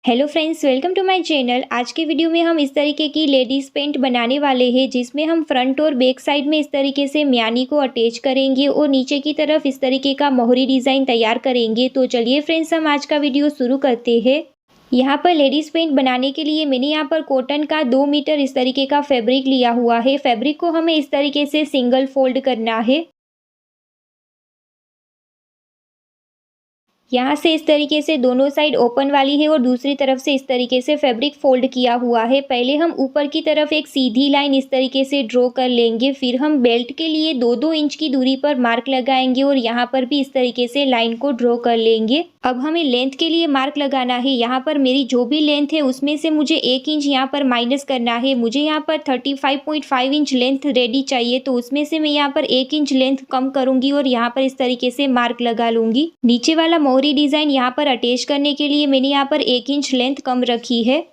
Hello friends, welcome to my channel. आज के video में हम इस तरीके की लेडीज़ पेंट बनाने वाले हैं जिसमें हम फ्रंट और बैक साइड में इस तरीके से म्यानी को अटैच करेंगे और नीचे की तरफ इस तरीके का मोहरी डिज़ाइन तैयार करेंगे। तो चलिए फ्रेंड्स, हम आज का वीडियो शुरू करते हैं। यहाँ पर लेडीज़ पेंट बनाने के लिए मैंने यहाँ पर कॉटन का 2 मीटर इस तरीके का फैब्रिक लिया हुआ है। फैब्रिक को हमें इस तरीके से सिंगल फोल्ड करना है। यहाँ से इस तरीके से दोनों साइड ओपन वाली है और दूसरी तरफ से इस तरीके से फैब्रिक फोल्ड किया हुआ है। पहले हम ऊपर की तरफ एक सीधी लाइन इस तरीके से ड्रॉ कर लेंगे। फिर हम बेल्ट के लिए 2-2 इंच की दूरी पर मार्क लगाएंगे और यहाँ पर भी इस तरीके से लाइन को ड्रॉ कर लेंगे। अब हमें लेंथ के लिए मार्क लगाना है। यहाँ पर मेरी जो भी लेंथ है उसमें से मुझे 1 इंच यहाँ पर माइनस करना है। मुझे यहाँ पर 35.5 इंच लेंथ रेडी चाहिए, तो उसमें से मैं यहाँ पर 1 इंच लेंथ कम करूंगी और यहाँ पर इस तरीके से मार्क लगा लूंगी। नीचे वाला मोहरी डिजाइन यहाँ पर अटैच करने के लिए मैंने यहाँ पर 1 इंच लेंथ कम रखी है।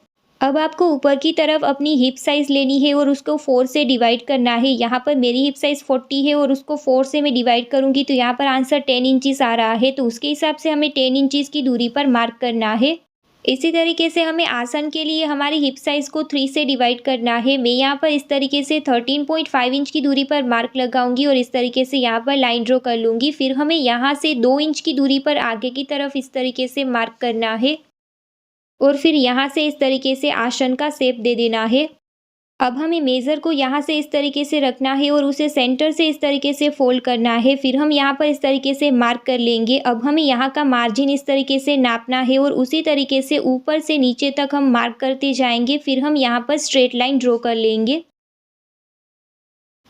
अब आपको ऊपर की तरफ अपनी हिप साइज लेनी है और उसको 4 से डिवाइड करना है। यहाँ पर मेरी हिप साइज 40 है और उसको 4 से मैं डिवाइड करूंगी तो यहाँ पर आंसर 10 इंचेस आ रहा है। तो उसके हिसाब से हमें 10 इंचेस की दूरी पर मार्क करना है। इसी तरीके से हमें आसन के लिए हमारी हिप साइज को 3 से डिवाइड करना है। मैं यहाँ पर इस तरीके से 13.5 इंच की दूरी पर मार्क लगाऊंगी और इस तरीके से यहाँ पर लाइन ड्रॉ कर लूंगी। फिर हमें यहाँ से 2 इंच की दूरी पर आगे की तरफ इस तरीके से मार्क करना है और फिर यहाँ से इस तरीके से आसन का शेप दे देना है। अब हमें मेज़र को यहाँ से इस तरीके से रखना है और उसे सेंटर से इस तरीके से फोल्ड करना है। फिर हम यहाँ पर इस तरीके से मार्क कर लेंगे। अब हमें यहाँ का मार्जिन इस तरीके से नापना है और उसी तरीके से ऊपर से नीचे तक हम मार्क करते जाएंगे। फिर हम यहाँ पर स्ट्रेट लाइन ड्रॉ कर लेंगे।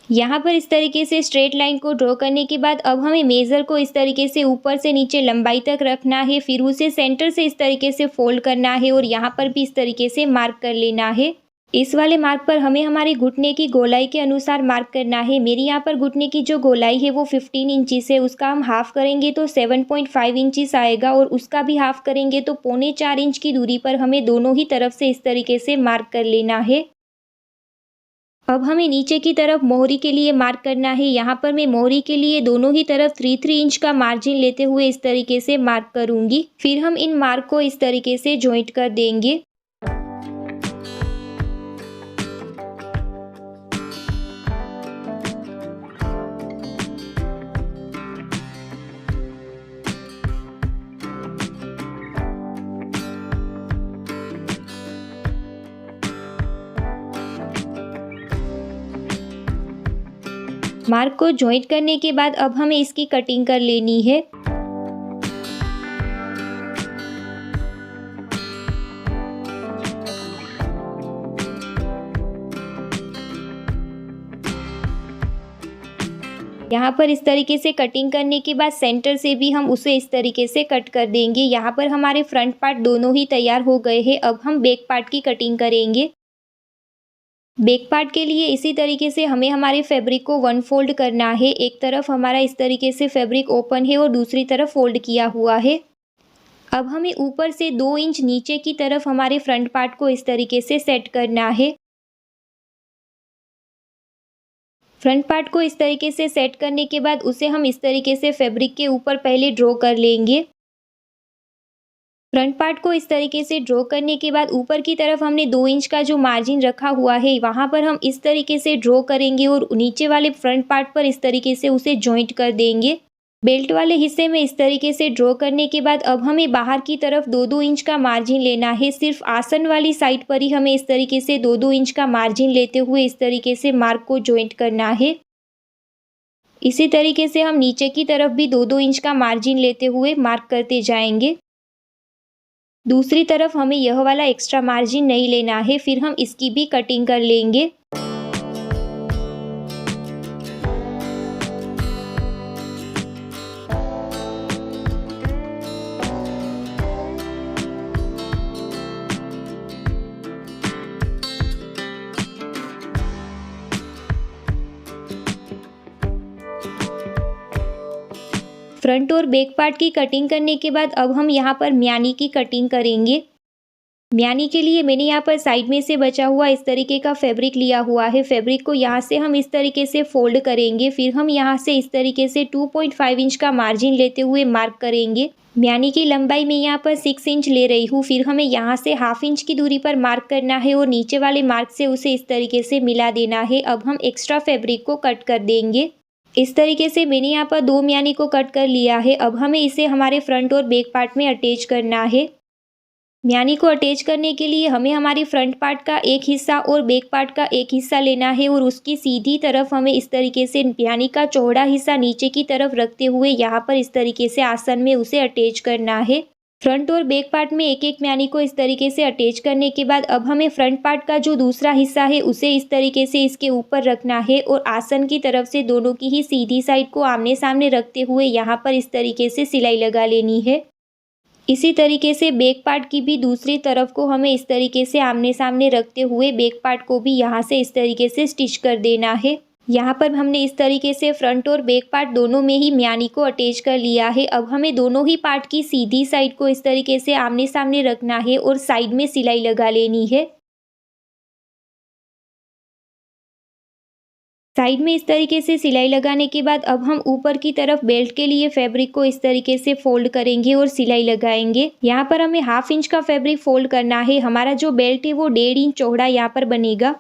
यहाँ पर इस तरीके से स्ट्रेट लाइन को ड्रॉ करने के बाद अब हमें मेज़र को इस तरीके से ऊपर से नीचे लंबाई तक रखना है। फिर उसे सेंटर से इस तरीके से फोल्ड करना है और यहाँ पर भी इस तरीके से मार्क कर लेना है। इस वाले मार्क पर हमें हमारे घुटने की गोलाई के अनुसार मार्क करना है। मेरी यहाँ पर घुटने की जो गोलाई है वो 15 इंचेस है। उसका हम हाफ करेंगे तो 7.5 इंचेस आएगा और उसका भी हाफ करेंगे तो 3.25 इंच की दूरी पर हमें दोनों ही तरफ से इस तरीके से मार्क कर लेना है। अब हमें नीचे की तरफ मोहरी के लिए मार्क करना है। यहाँ पर मैं मोहरी के लिए दोनों ही तरफ 3-3 इंच का मार्जिन लेते हुए इस तरीके से मार्क करूँगी। फिर हम इन मार्क को इस तरीके से जॉइंट कर देंगे। मार्क को जॉइंट करने के बाद अब हमें इसकी कटिंग कर लेनी है। यहाँ पर इस तरीके से कटिंग करने के बाद सेंटर से भी हम उसे इस तरीके से कट कर देंगे। यहाँ पर हमारे फ्रंट पार्ट दोनों ही तैयार हो गए हैं। अब हम बैक पार्ट की कटिंग करेंगे। बैक पार्ट के लिए इसी तरीके से हमें हमारे फैब्रिक को 1 फोल्ड करना है। एक तरफ हमारा इस तरीके से फैब्रिक ओपन है और दूसरी तरफ फोल्ड किया हुआ है। अब हमें ऊपर से 2 इंच नीचे की तरफ हमारे फ्रंट पार्ट को इस तरीके से सेट करना है। फ्रंट पार्ट को इस तरीके से सेट करने के बाद उसे हम इस तरीके से फैब्रिक के ऊपर पहले ड्रॉ कर लेंगे। फ्रंट पार्ट को इस तरीके से ड्रॉ करने के बाद ऊपर की तरफ हमने 2 इंच का जो मार्जिन रखा हुआ है वहाँ पर हम इस तरीके से ड्रॉ करेंगे और नीचे वाले फ्रंट पार्ट पर इस तरीके से उसे जॉइंट कर देंगे। बेल्ट वाले हिस्से में इस तरीके से ड्रॉ करने के बाद अब हमें बाहर की तरफ 2-2 इंच का मार्जिन लेना है। सिर्फ आसन वाली साइड पर ही हमें इस तरीके से 2-2 इंच का मार्जिन लेते हुए इस तरीके से मार्क को जॉइंट करना है। इसी तरीके से हम नीचे की तरफ भी 2-2 इंच का मार्जिन लेते हुए मार्क करते जाएंगे। दूसरी तरफ हमें यह वाला एक्स्ट्रा मार्जिन नहीं लेना है। फिर हम इसकी भी कटिंग कर लेंगे। फ्रंट और बैक पार्ट की कटिंग करने के बाद अब हम यहाँ पर म्यानी की कटिंग करेंगे। म्यानी के लिए मैंने यहाँ पर साइड में से बचा हुआ इस तरीके का फैब्रिक लिया हुआ है। फैब्रिक को यहाँ से हम इस तरीके से फोल्ड करेंगे। फिर हम यहाँ से इस तरीके से 2.5 इंच का मार्जिन लेते हुए मार्क करेंगे। म्यानी की लंबाई मैं यहाँ पर 6 इंच ले रही हूँ। फिर हमें यहाँ से हाफ इंच की दूरी पर मार्क करना है और नीचे वाले मार्क से उसे इस तरीके से मिला देना है। अब हम एक्स्ट्रा फैब्रिक को कट कर देंगे। इस तरीके से मैंने यहाँ पर 2 म्यानी को कट कर लिया है। अब हमें इसे हमारे फ्रंट और बैक पार्ट में अटैच करना है। म्यानी को अटैच करने के लिए हमें हमारी फ्रंट पार्ट का एक हिस्सा और बैक पार्ट का एक हिस्सा लेना है और उसकी सीधी तरफ हमें इस तरीके से म्यानी का चौड़ा हिस्सा नीचे की तरफ रखते हुए यहाँ पर इस तरीके से आसन में उसे अटैच करना है। फ्रंट और बैक पार्ट में एक एक म्यानी को इस तरीके से अटैच करने के बाद अब हमें फ्रंट पार्ट का जो दूसरा हिस्सा है उसे इस तरीके से इसके ऊपर रखना है और आसन की तरफ से दोनों की ही सीधी साइड को आमने सामने रखते हुए यहाँ पर इस तरीके से सिलाई लगा लेनी है। इसी तरीके से बैक पार्ट की भी दूसरी तरफ को हमें इस तरीके से आमने सामने रखते हुए बैक पार्ट को भी यहाँ से इस तरीके से स्टिच कर देना है। यहाँ पर हमने इस तरीके से फ्रंट और बैक पार्ट दोनों में ही म्यानी को अटैच कर लिया है। अब हमें दोनों ही पार्ट की सीधी साइड को इस तरीके से आमने सामने रखना है और साइड में सिलाई लगा लेनी है। साइड में इस तरीके से सिलाई लगाने के बाद अब हम ऊपर की तरफ बेल्ट के लिए फैब्रिक को इस तरीके से फोल्ड करेंगे और सिलाई लगाएंगे। यहाँ पर हमें हाफ इंच का फैब्रिक फोल्ड करना है। हमारा जो बेल्ट है वो 1.5 इंच चौड़ा यहाँ पर बनेगा।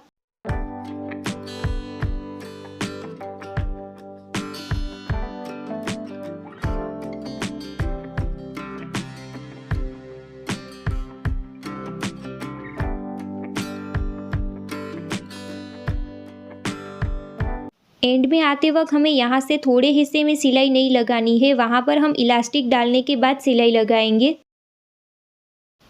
एंड में आते वक्त हमें यहाँ से थोड़े हिस्से में सिलाई नहीं लगानी है, वहाँ पर हम इलास्टिक डालने के बाद सिलाई लगाएंगे।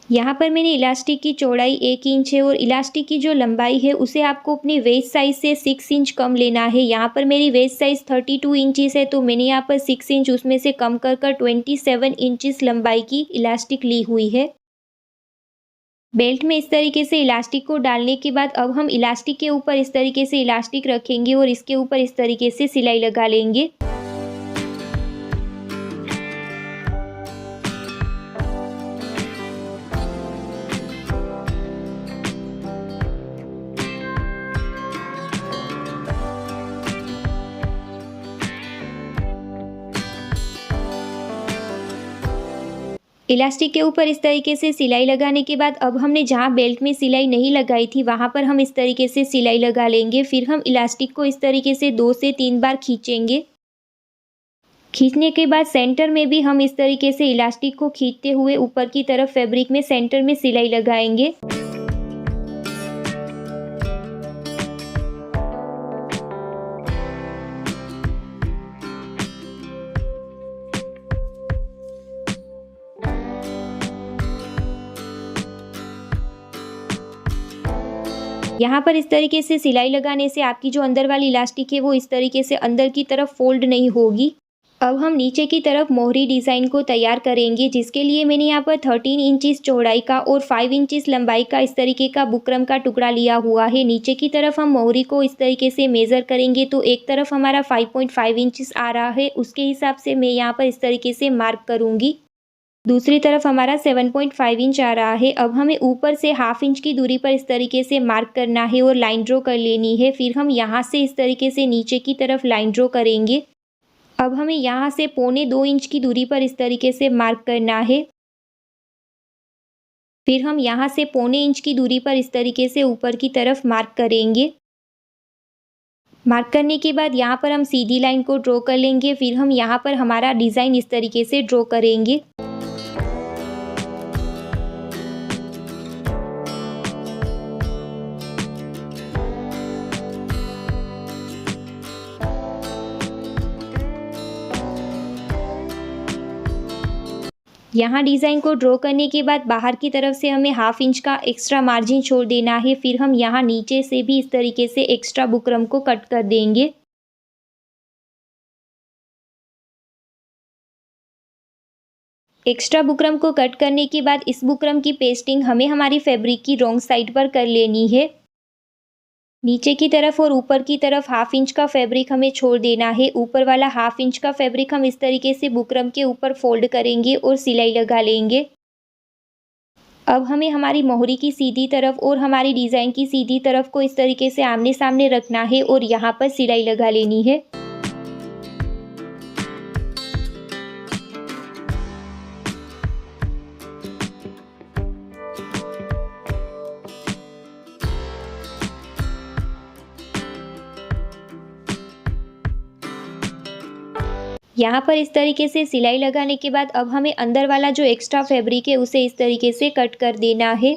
यहाँ पर मैंने इलास्टिक की चौड़ाई 1 इंच है और इलास्टिक की जो लंबाई है उसे आपको अपनी वेस्ट साइज से 6 इंच कम लेना है। यहाँ पर मेरी वेस्ट साइज 32 इंचेस है तो मैंने यहाँ पर 6 इंच उसमें से कम कर 27 इंचेस लंबाई की इलास्टिक ली हुई है। बेल्ट में इस तरीके से इलास्टिक को डालने के बाद अब हम इलास्टिक के ऊपर इस तरीके से इलास्टिक रखेंगे और इसके ऊपर इस तरीके से सिलाई लगा लेंगे। इलास्टिक के ऊपर इस तरीके से सिलाई लगाने के बाद अब हमने जहाँ बेल्ट में सिलाई नहीं लगाई थी वहाँ पर हम इस तरीके से सिलाई लगा लेंगे। फिर हम इलास्टिक को इस तरीके से 2 से 3 बार खींचेंगे। खींचने के बाद सेंटर में भी हम इस तरीके से इलास्टिक को खींचते हुए ऊपर की तरफ फैब्रिक में सेंटर में सिलाई लगाएंगे। यहाँ पर इस तरीके से सिलाई लगाने से आपकी जो अंदर वाली इलास्टिक है वो इस तरीके से अंदर की तरफ फोल्ड नहीं होगी। अब हम नीचे की तरफ मोहरी डिज़ाइन को तैयार करेंगे, जिसके लिए मैंने यहाँ पर 13 इंचेस चौड़ाई का और 5 इंचेस लंबाई का इस तरीके का बुकरम का टुकड़ा लिया हुआ है। नीचे की तरफ हम मोहरी को इस तरीके से मेज़र करेंगे तो एक तरफ हमारा 5.5 इंचेस आ रहा है, उसके हिसाब से मैं यहाँ पर इस तरीके से मार्क करूँगी। दूसरी तरफ हमारा 7.5 इंच आ रहा है। अब हमें ऊपर से हाफ इंच की दूरी पर इस तरीके से मार्क करना है और लाइन ड्रॉ कर लेनी है। फिर हम यहाँ से इस तरीके से नीचे की तरफ लाइन ड्रॉ करेंगे। अब हमें यहाँ से 1.25 इंच की दूरी पर इस तरीके से मार्क करना है। फिर हम यहाँ से 1.25 इंच की दूरी पर इस तरीके से ऊपर की तरफ मार्क करेंगे। मार्क करने के बाद यहाँ पर हम सीधी लाइन को ड्रॉ कर लेंगे। फिर हम यहाँ पर हमारा डिज़ाइन इस तरीके से ड्रॉ करेंगे। यहाँ डिज़ाइन को ड्रॉ करने के बाद बाहर की तरफ से हमें हाफ इंच का एक्स्ट्रा मार्जिन छोड़ देना है। फिर हम यहाँ नीचे से भी इस तरीके से एक्स्ट्रा बुकरम को कट कर देंगे। एक्स्ट्रा बुकरम को कट करने के बाद इस बुकरम की पेस्टिंग हमें हमारी फैब्रिक की रॉन्ग साइड पर कर लेनी है। नीचे की तरफ और ऊपर की तरफ हाफ इंच का फैब्रिक हमें छोड़ देना है। ऊपर वाला हाफ इंच का फैब्रिक हम इस तरीके से बुकरम के ऊपर फोल्ड करेंगे और सिलाई लगा लेंगे। अब हमें हमारी मोहरी की सीधी तरफ और हमारी डिज़ाइन की सीधी तरफ को इस तरीके से आमने सामने रखना है और यहाँ पर सिलाई लगा लेनी है। यहाँ पर इस तरीके से सिलाई लगाने के बाद अब हमें अंदर वाला जो एक्स्ट्रा फैब्रिक है उसे इस तरीके से कट कर देना है।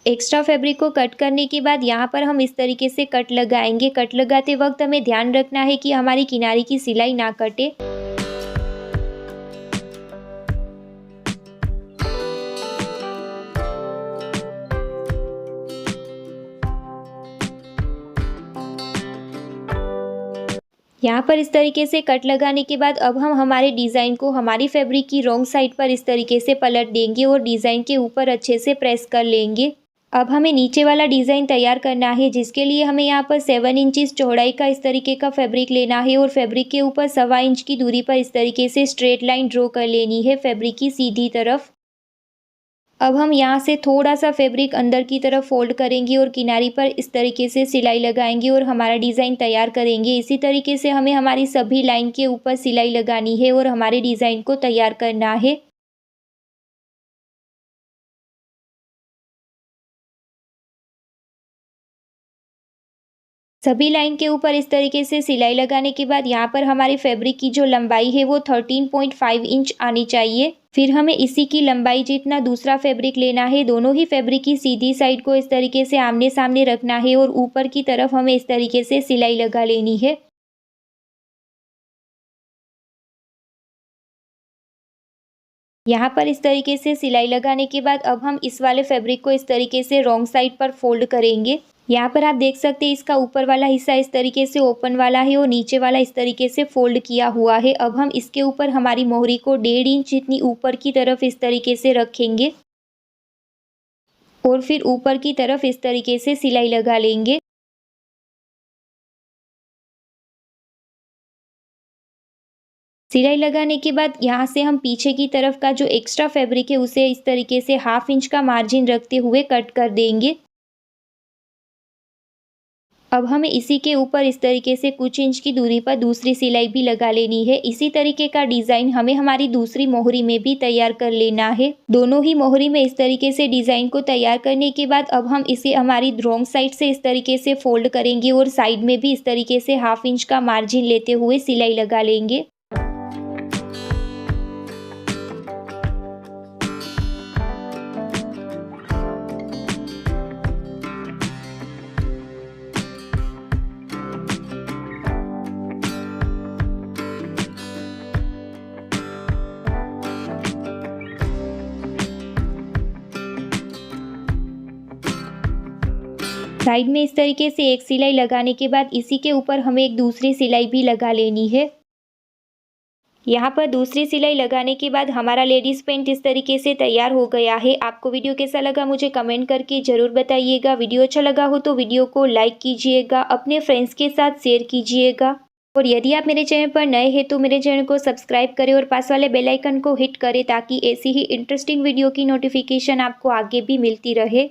एक्स्ट्रा फैब्रिक को कट करने के बाद यहाँ पर हम इस तरीके से कट लगाएंगे। कट लगाते वक्त हमें ध्यान रखना है कि हमारी किनारे की सिलाई ना कटे। यहाँ पर इस तरीके से कट लगाने के बाद अब हम हमारे डिज़ाइन को हमारी फैब्रिक की रॉन्ग साइड पर इस तरीके से पलट देंगे और डिज़ाइन के ऊपर अच्छे से प्रेस कर लेंगे। अब हमें नीचे वाला डिज़ाइन तैयार करना है, जिसके लिए हमें यहाँ पर 7 इंचेस चौड़ाई का इस तरीके का फैब्रिक लेना है और फैब्रिक के ऊपर 1.25 इंच की दूरी पर इस तरीके से स्ट्रेट लाइन ड्रॉ कर लेनी है फैब्रिक की सीधी तरफ। अब हम यहाँ से थोड़ा सा फैब्रिक अंदर की तरफ फोल्ड करेंगे और किनारी पर इस तरीके से सिलाई लगाएंगे और हमारा डिज़ाइन तैयार करेंगे। इसी तरीके से हमें हमारी सभी लाइन के ऊपर सिलाई लगानी है और हमारे डिज़ाइन को तैयार करना है। सभी लाइन के ऊपर इस तरीके से सिलाई लगाने के बाद यहाँ पर हमारी फैब्रिक की जो लंबाई है वो 13.5 इंच आनी चाहिए। फिर हमें इसी की लंबाई जितना दूसरा फैब्रिक लेना है। दोनों ही फैब्रिक की सीधी साइड को इस तरीके से आमने सामने रखना है और ऊपर की तरफ हमें इस तरीके से सिलाई लगा लेनी है। यहाँ पर इस तरीके से सिलाई लगाने के बाद अब हम इस वाले फैब्रिक को इस तरीके से रॉन्ग साइड पर फोल्ड करेंगे। यहाँ पर आप देख सकते हैं इसका ऊपर वाला हिस्सा इस तरीके से ओपन वाला है और नीचे वाला इस तरीके से फोल्ड किया हुआ है। अब हम इसके ऊपर हमारी मोहरी को 1.5 इंच जितनी ऊपर की तरफ इस तरीके से रखेंगे और फिर ऊपर की तरफ इस तरीके से सिलाई लगा लेंगे। सिलाई लगाने के बाद यहाँ से हम पीछे की तरफ का जो एक्स्ट्रा फैब्रिक है उसे इस तरीके से 1/2 इंच का मार्जिन रखते हुए कट कर देंगे। अब हमें इसी के ऊपर इस तरीके से कुछ इंच की दूरी पर दूसरी सिलाई भी लगा लेनी है। इसी तरीके का डिज़ाइन हमें हमारी दूसरी मोहरी में भी तैयार कर लेना है। दोनों ही मोहरी में इस तरीके से डिज़ाइन को तैयार करने के बाद अब हम इसे हमारी रॉन्ग साइड से इस तरीके से फोल्ड करेंगे और साइड में भी इस तरीके से 1/2 इंच का मार्जिन लेते हुए सिलाई लगा लेंगे। साइड में इस तरीके से एक सिलाई लगाने के बाद इसी के ऊपर हमें एक दूसरी सिलाई भी लगा लेनी है। यहाँ पर दूसरी सिलाई लगाने के बाद हमारा लेडीज़ पेंट इस तरीके से तैयार हो गया है। आपको वीडियो कैसा लगा मुझे कमेंट करके ज़रूर बताइएगा। वीडियो अच्छा लगा हो तो वीडियो को लाइक कीजिएगा, अपने फ्रेंड्स के साथ शेयर कीजिएगा और यदि आप मेरे चैनल पर नए हैं तो मेरे चैनल को सब्सक्राइब करें और पास वाले बेल आइकन को हिट करें ताकि ऐसी ही इंटरेस्टिंग वीडियो की नोटिफिकेशन आपको आगे भी मिलती रहे।